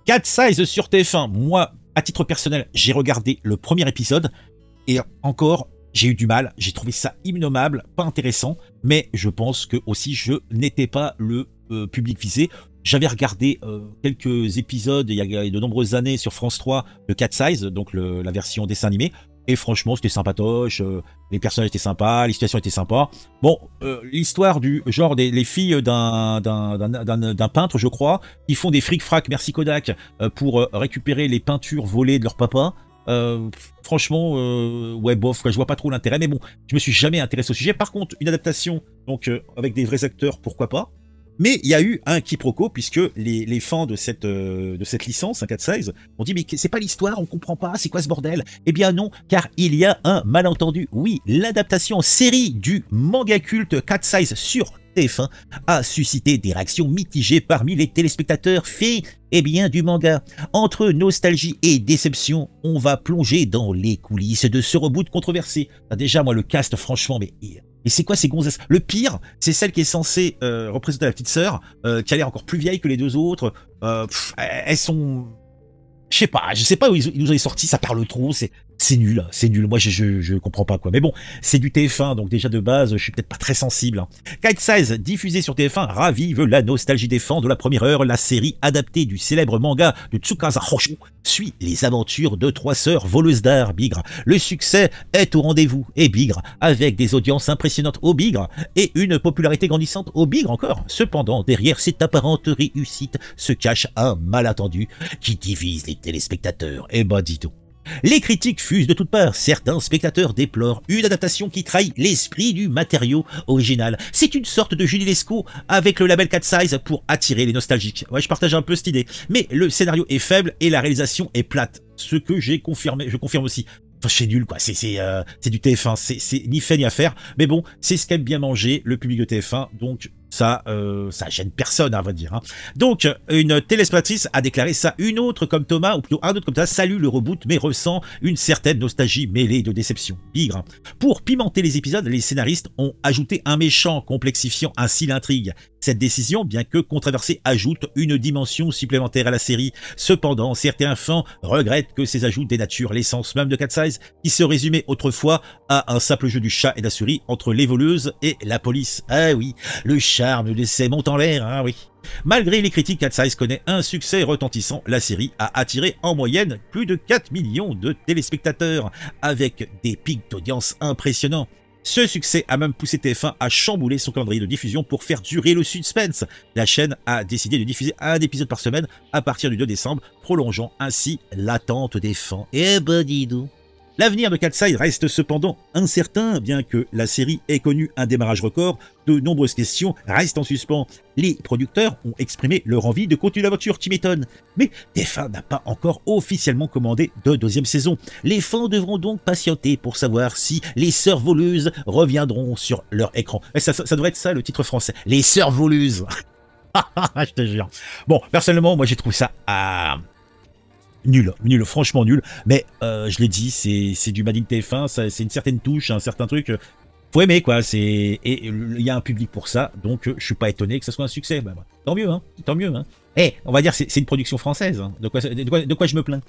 Cat Size sur TF1. Moi, à titre personnel, j'ai regardé le premier épisode et encore, j'ai eu du mal. J'ai trouvé ça innommable, pas intéressant, mais je pense que aussi je n'étais pas le public visé. J'avais regardé quelques épisodes il y a de nombreuses années sur France 3 de Cat Size, donc la version dessin animé. Et franchement, c'était sympatoche, les personnages étaient sympas, les situations étaient sympas. Bon, l'histoire du genre les filles d'un peintre, je crois, qui font des fric-frac, merci Kodak, pour récupérer les peintures volées de leur papa. Franchement, ouais, bof, je vois pas trop l'intérêt, mais bon, je me suis jamais intéressé au sujet. Par contre, une adaptation, donc avec des vrais acteurs, pourquoi pas. Mais il y a eu un quiproquo puisque les fans de cette licence, un Cat Size, ont dit mais c'est pas l'histoire, on comprend pas, c'est quoi ce bordel? Eh bien non, car il y a un malentendu. Oui, l'adaptation en série du manga culte Cat Size sur TF1 a suscité des réactions mitigées parmi les téléspectateurs faits du manga. Entre nostalgie et déception, on va plonger dans les coulisses de ce reboot controversé. Déjà, moi, le cast, franchement, mais... Et c'est quoi ces gonzesses? Le pire, c'est celle qui est censée représenter la petite sœur, qui a l'air encore plus vieille que les deux autres. Elles sont... Je sais pas où ils nous ont sorti, ça parle trop, c'est nul, c'est nul. Moi, je comprends pas, quoi. Mais bon, c'est du TF1, donc déjà de base, je suis peut-être pas très sensible. Cat Size, diffusé sur TF1, ravive la nostalgie des fans de la première heure. La série adaptée du célèbre manga de Tsukasa Hoshu suit les aventures de trois sœurs voleuses d'art, Bigre. Le succès est au rendez-vous, et Bigre, avec des audiences impressionnantes au Bigre, et une popularité grandissante au Bigre encore. Cependant, derrière cette apparente réussite se cache un malentendu qui divise les téléspectateurs. Eh ben, dis donc. Les critiques fusent de toutes parts. Certains spectateurs déplorent une adaptation qui trahit l'esprit du matériau original. C'est une sorte de Julie Lescaut avec le label Cat Size pour attirer les nostalgiques. Ouais, je partage un peu cette idée. Mais le scénario est faible et la réalisation est plate. Ce que j'ai confirmé, je confirme aussi. Enfin, c'est nul, quoi. C'est du TF1. C'est ni fait ni à faire. Mais bon, c'est ce qu'aime bien manger le public de TF1. Donc, ça gêne personne, à vrai dire. Hein. Donc, une téléspectatrice a déclaré ça. Une autre comme Thomas, ou plutôt un autre comme ça, salue le reboot, mais ressent une certaine nostalgie mêlée de déception. Bigre. Pour pimenter les épisodes, les scénaristes ont ajouté un méchant, complexifiant ainsi l'intrigue. Cette décision, bien que controversée, ajoute une dimension supplémentaire à la série. Cependant, certains fans regrettent que ces ajouts dénaturent l'essence même de Cat Size, qui se résumait autrefois à un simple jeu du chat et de la souris entre les voleuses et la police. Ah oui, le charme de ces monte en l'air, hein, oui. Malgré les critiques, Cat Size connaît un succès retentissant. La série a attiré en moyenne plus de 4 millions de téléspectateurs, avec des pics d'audience impressionnants. Ce succès a même poussé TF1 à chambouler son calendrier de diffusion pour faire durer le suspense. La chaîne a décidé de diffuser un épisode par semaine à partir du 2 décembre, prolongeant ainsi l'attente des fans. Eh ben dis donc. L'avenir de Cat Size reste cependant incertain, bien que la série ait connu un démarrage record. De nombreuses questions restent en suspens. Les producteurs ont exprimé leur envie de continuer l'aventure, tu m'étonnes. Mais TF1 n'a pas encore officiellement commandé de deuxième saison. Les fans devront donc patienter pour savoir si les sœurs voleuses reviendront sur leur écran. Et ça devrait être ça le titre français. Les sœurs voleuses. Je te jure. Bon, personnellement, moi j'ai trouvé ça nul, franchement nul, mais je l'ai dit, c'est du Made in TF1, c'est une certaine touche, un certain truc, faut aimer quoi, et il y a un public pour ça, donc je suis pas étonné que ça soit un succès, bah, tant mieux, hein, tant mieux, hein. On va dire c'est une production française, hein. De quoi je me plains.